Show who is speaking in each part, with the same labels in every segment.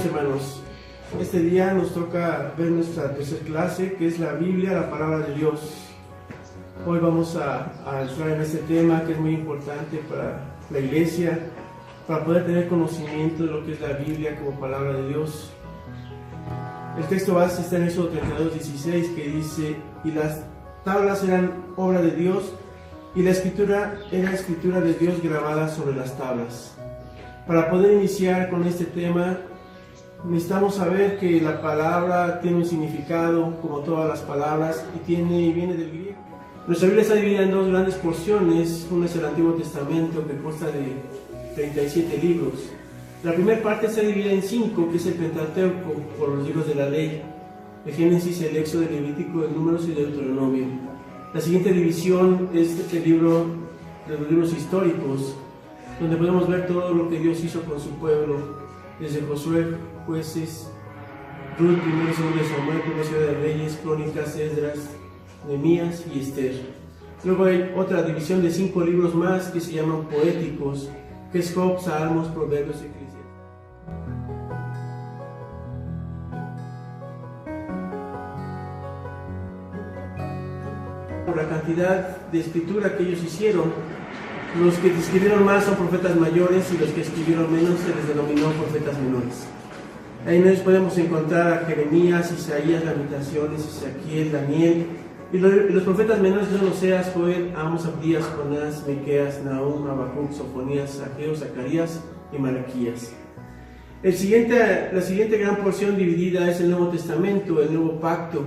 Speaker 1: hermanos. Este día nos toca ver nuestra tercera clase, que es la Biblia, la palabra de Dios. Hoy vamos a entrar en este tema que es muy importante para la iglesia, para poder tener conocimiento de lo que es la Biblia como palabra de Dios. El texto base está en Éxodo 32:16, que dice: y las tablas eran obra de Dios, y la escritura era escritura de Dios grabada sobre las tablas. Para poder iniciar con este tema, necesitamos saber que la palabra tiene un significado, como todas las palabras, y viene del griego. Nuestra Biblia está dividida en dos grandes porciones. Una es el Antiguo Testamento, que consta de 37 libros. La primera parte está dividida en 5, que es el Pentateuco, por los libros de la ley: el Génesis, el Éxodo, el Levítico, el Números y el Deuteronomio. La siguiente división es el libro de los libros históricos, donde podemos ver todo lo que Dios hizo con su pueblo, desde Josué, Jueces, Ruth, 1 y 2 Samuel, 1 de Reyes, Crónicas, Esdras, Nehemías y Esther. Luego hay otra división de 5 libros más que se llaman poéticos, que es Job, Salmos, Proverbios y Eclesiastés. Por la cantidad de escritura que ellos hicieron, los que escribieron más son profetas mayores y los que escribieron menos se les denominó profetas menores. Ahí nos podemos encontrar a Jeremías, Isaías, Lamentaciones, Ezequiel, Daniel, y los profetas menores son Oseas, Joel, Amos, Abdías, Jonás, Miqueas, Nahum, Habacuc, Sofonías, Ageo, Zacarías y Malaquías. La siguiente gran porción dividida es el Nuevo Testamento, el Nuevo Pacto,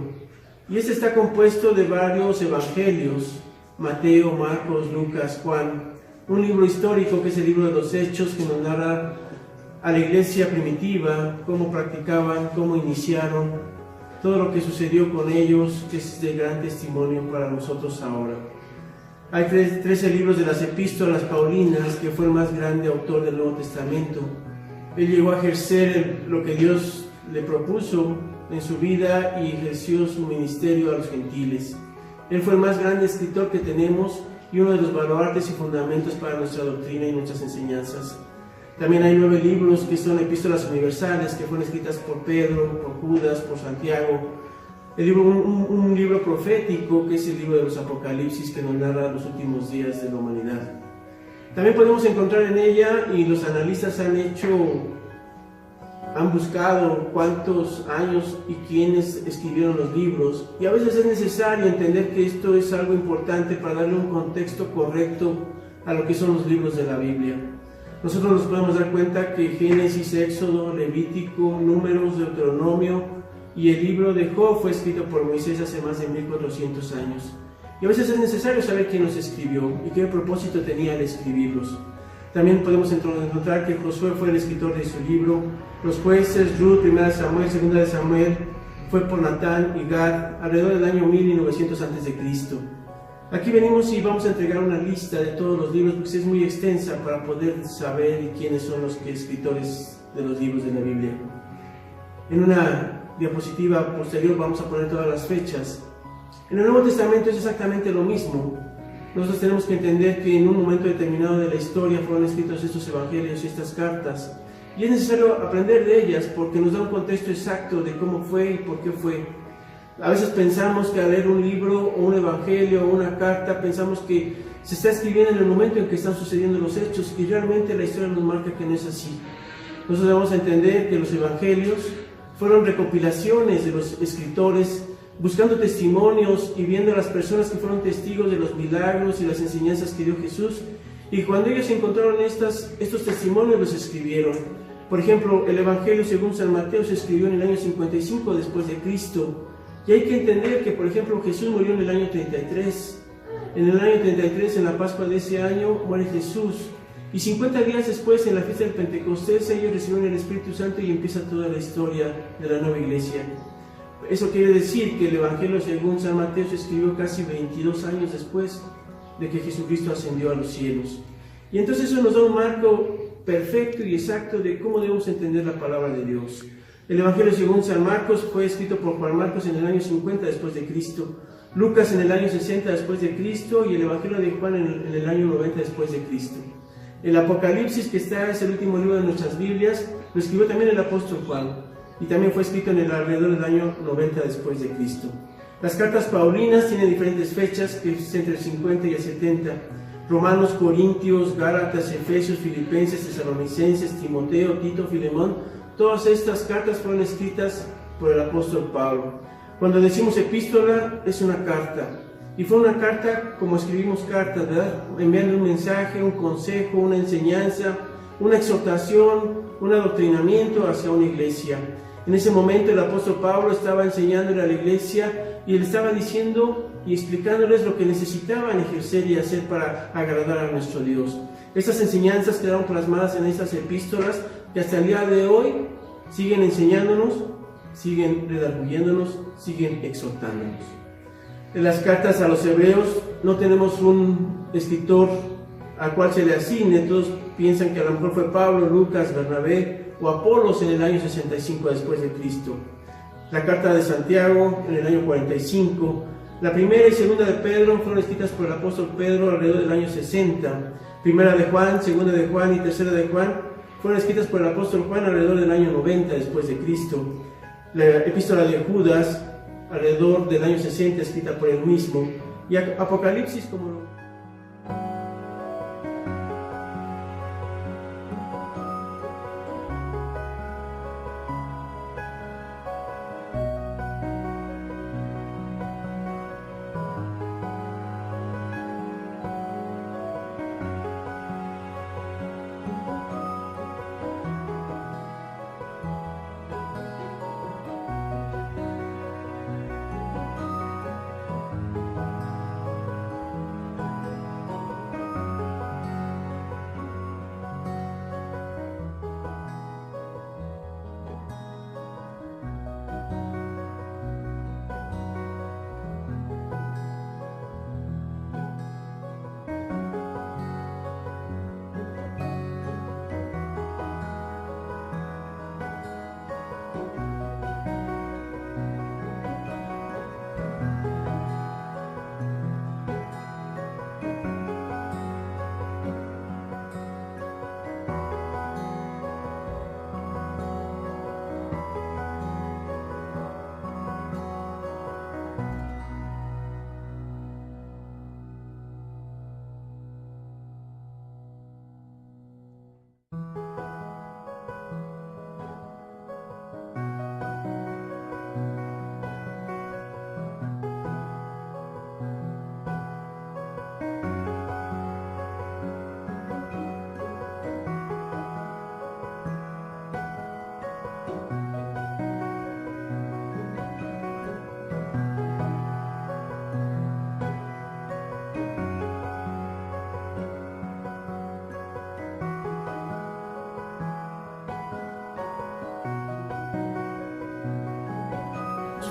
Speaker 1: y este está compuesto de varios evangelios: Mateo, Marcos, Lucas, Juan. Un libro histórico, que es el libro de los Hechos, que nos narra a la iglesia primitiva, cómo practicaban, cómo iniciaron, todo lo que sucedió con ellos, que es de gran testimonio para nosotros ahora. Hay 13 libros de las epístolas paulinas, que fue el más grande autor del Nuevo Testamento. Él llegó a ejercer lo que Dios le propuso en su vida y ejerció su ministerio a los gentiles. Él fue el más grande escritor que tenemos y uno de los baluartes y fundamentos para nuestra doctrina y nuestras enseñanzas. También hay 9 libros que son epístolas universales, que fueron escritas por Pedro, por Judas, por Santiago. Un libro profético, que es el libro de los Apocalipsis, que nos narra los últimos días de la humanidad. También podemos encontrar en ella, y los analistas han buscado cuántos años y quiénes escribieron los libros, y a veces es necesario entender que esto es algo importante para darle un contexto correcto a lo que son los libros de la Biblia. Nosotros nos podemos dar cuenta que Génesis, Éxodo, Levítico, Números, Deuteronomio y el libro de Job fue escrito por Moisés hace más de 1400 años. Y a veces es necesario saber quién los escribió y qué propósito tenía al escribirlos. También podemos encontrar que Josué fue el escritor de su libro. Los Jueces, Ruth, 1 Samuel, 2 Samuel, fue por Natán y Gad, alrededor del año 1900 a.C. Aquí venimos y vamos a entregar una lista de todos los libros, porque es muy extensa para poder saber quiénes son los escritores de los libros de la Biblia. En una diapositiva posterior vamos a poner todas las fechas. En el Nuevo Testamento es exactamente lo mismo. Nosotros tenemos que entender que en un momento determinado de la historia fueron escritos estos evangelios y estas cartas, y es necesario aprender de ellas porque nos da un contexto exacto de cómo fue y por qué fue. A veces pensamos que al leer un libro o un evangelio o una carta, pensamos que se está escribiendo en el momento en que están sucediendo los hechos, y realmente la historia nos marca que no es así. Nosotros debemos entender que los evangelios fueron recopilaciones de los escritores, buscando testimonios y viendo a las personas que fueron testigos de los milagros y las enseñanzas que dio Jesús, y cuando ellos encontraron estos testimonios, los escribieron. Por ejemplo, el Evangelio según San Mateo se escribió en el año 55 después de Cristo, y hay que entender que, por ejemplo, Jesús murió en el año 33. En el año 33, en la Pascua de ese año, muere Jesús, y 50 días después, en la fiesta del Pentecostés, ellos recibieron el Espíritu Santo y empieza toda la historia de la nueva iglesia. Eso quiere decir que el Evangelio según San Mateo se escribió casi 22 años después de que Jesucristo ascendió a los cielos. Y entonces eso nos da un marco perfecto y exacto de cómo debemos entender la palabra de Dios. El Evangelio según San Marcos fue escrito por Juan Marcos en el año 50 después de Cristo, Lucas en el año 60 después de Cristo y el Evangelio de Juan en el año 90 después de Cristo. El Apocalipsis, que es el último libro de nuestras Biblias, lo escribió también el apóstol Juan, y también fue escrito en el alrededor del año 90 después de Cristo. Las cartas paulinas tienen diferentes fechas, que es entre el 50 y el 70. Romanos, Corintios, Gálatas, Efesios, Filipenses, Tesalonicenses, Timoteo, Tito, Filemón, todas estas cartas fueron escritas por el apóstol Pablo. Cuando decimos epístola, es una carta. Y fue una carta como escribimos cartas, ¿verdad? Enviando un mensaje, un consejo, una enseñanza, una exhortación, un adoctrinamiento hacia una iglesia. En ese momento el apóstol Pablo estaba enseñándole a la iglesia y él estaba diciendo y explicándoles lo que necesitaban ejercer y hacer para agradar a nuestro Dios. Estas enseñanzas quedaron plasmadas en estas epístolas que hasta el día de hoy siguen enseñándonos, siguen redarguyéndonos, siguen exhortándonos. En las cartas a los hebreos no tenemos un escritor al cual se le asigne. Todos piensan que a lo mejor fue Pablo, Lucas, Bernabé o Apolos en el año 65 después de Cristo. La carta de Santiago en el año 45. La primera y segunda de Pedro fueron escritas por el apóstol Pedro alrededor del año 60. Primera de Juan, segunda de Juan y tercera de Juan fueron escritas por el apóstol Juan alrededor del año 90 después de Cristo. La epístola de Judas alrededor del año 60, escrita por él mismo, y Apocalipsis como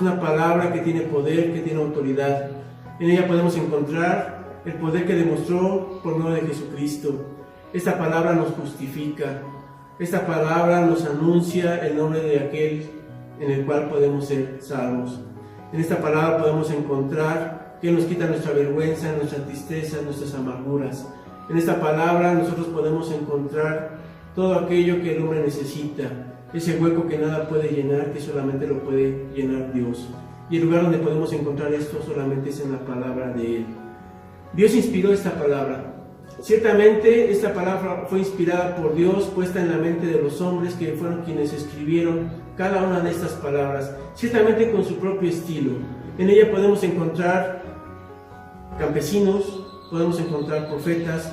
Speaker 1: es una palabra que tiene poder, que tiene autoridad. En ella podemos encontrar el poder que demostró por medio de Jesucristo. Esta palabra nos justifica. Esta palabra nos anuncia el nombre de aquel en el cual podemos ser salvos. En esta palabra podemos encontrar que nos quita nuestra vergüenza, nuestra tristeza, nuestras amarguras. En esta palabra nosotros podemos encontrar todo aquello que el hombre necesita, ese hueco que nada puede llenar, que solamente lo puede llenar Dios. Y el lugar donde podemos encontrar esto solamente es en la palabra de Él. Dios inspiró esta palabra. Ciertamente esta palabra fue inspirada por Dios, puesta en la mente de los hombres que fueron quienes escribieron cada una de estas palabras, ciertamente con su propio estilo. En ella podemos encontrar campesinos, podemos encontrar profetas,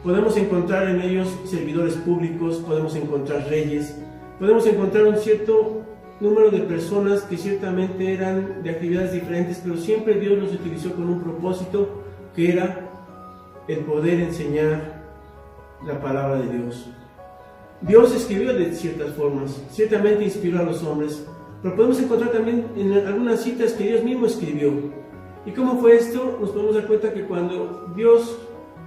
Speaker 1: podemos encontrar en ellos servidores públicos, podemos encontrar reyes, podemos encontrar un cierto número de personas que ciertamente eran de actividades diferentes, pero siempre Dios los utilizó con un propósito que era el poder enseñar la palabra de Dios. Dios escribió de ciertas formas, ciertamente inspiró a los hombres, pero podemos encontrar también en algunas citas que Dios mismo escribió. ¿Y cómo fue esto? Nos podemos dar cuenta que cuando Dios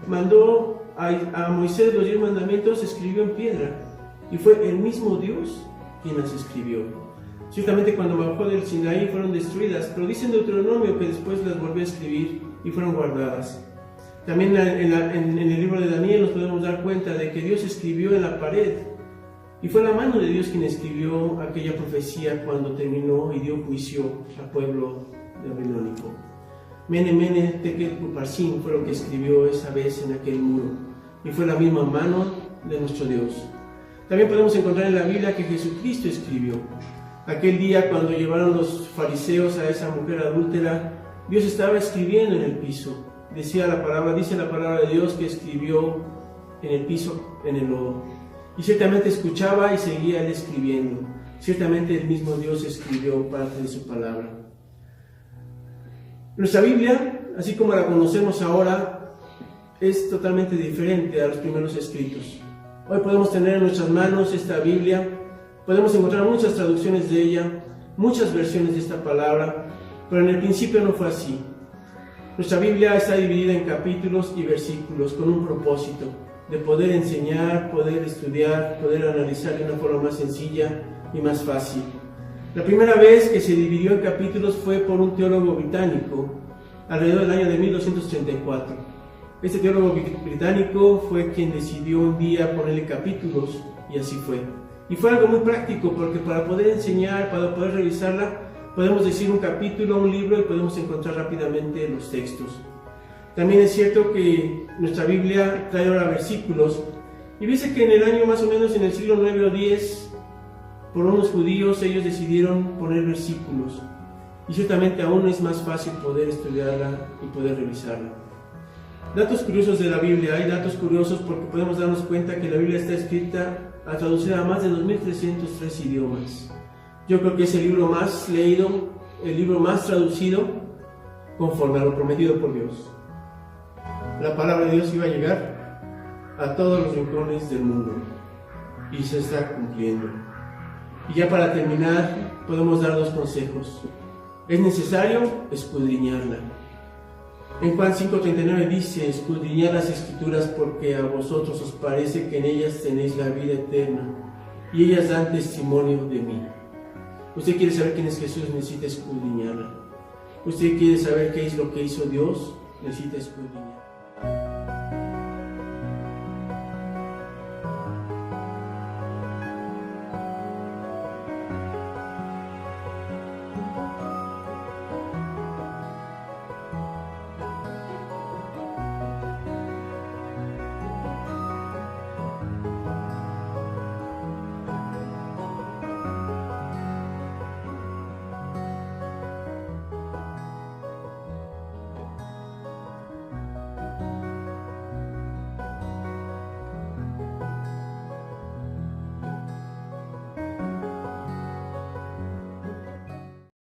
Speaker 1: mandó a Moisés los 10 mandamientos, escribió en piedra, y fue el mismo Dios quien las escribió. Ciertamente cuando bajó del Sinaí fueron destruidas, pero dice en Deuteronomio que después las volvió a escribir y fueron guardadas. También en el libro de Daniel nos podemos dar cuenta de que Dios escribió en la pared, y fue la mano de Dios quien escribió aquella profecía cuando terminó y dio juicio al pueblo babilónico. Mene, Mene, Tekel, Uparsin fue lo que escribió esa vez en aquel muro, y fue la misma mano de nuestro Dios. También podemos encontrar en la Biblia que Jesucristo escribió. Aquel día cuando llevaron los fariseos a esa mujer adúltera, Dios estaba escribiendo en el piso. Dice la palabra de Dios que escribió en el piso, en el lodo. Y ciertamente escuchaba y seguía él escribiendo. Ciertamente el mismo Dios escribió parte de su palabra. Nuestra Biblia, así como la conocemos ahora, es totalmente diferente a los primeros escritos. Hoy podemos tener en nuestras manos esta Biblia, podemos encontrar muchas traducciones de ella, muchas versiones de esta palabra, pero en el principio no fue así. Nuestra Biblia está dividida en capítulos y versículos con un propósito de poder enseñar, poder estudiar, poder analizar de una forma más sencilla y más fácil. La primera vez que se dividió en capítulos fue por un teólogo británico, alrededor del año de 1234. Este teólogo británico fue quien decidió un día ponerle capítulos, y así fue. Y fue algo muy práctico, porque para poder enseñar, para poder revisarla, podemos decir un capítulo, un libro, y podemos encontrar rápidamente los textos. También es cierto que nuestra Biblia trae ahora versículos, y dice que en el año más o menos en el siglo 9 o 10, por unos judíos, ellos decidieron poner versículos. Y ciertamente aún es más fácil poder estudiarla y poder revisarla. Datos curiosos de la Biblia. Hay datos curiosos porque podemos darnos cuenta que la Biblia está escrita, traducida a más de 2303 idiomas. Yo creo que es el libro más leído, el libro más traducido, conforme a lo prometido por Dios. La palabra de Dios iba a llegar a todos los rincones del mundo, y se está cumpliendo. Y ya para terminar, podemos dar dos consejos. Es necesario escudriñarla. En Juan 5:39 dice: escudriñad las Escrituras, porque a vosotros os parece que en ellas tenéis la vida eterna, y ellas dan testimonio de mí. Usted quiere saber quién es Jesús, necesita escudriñarla. Usted quiere saber qué es lo que hizo Dios, necesita escudriñarla.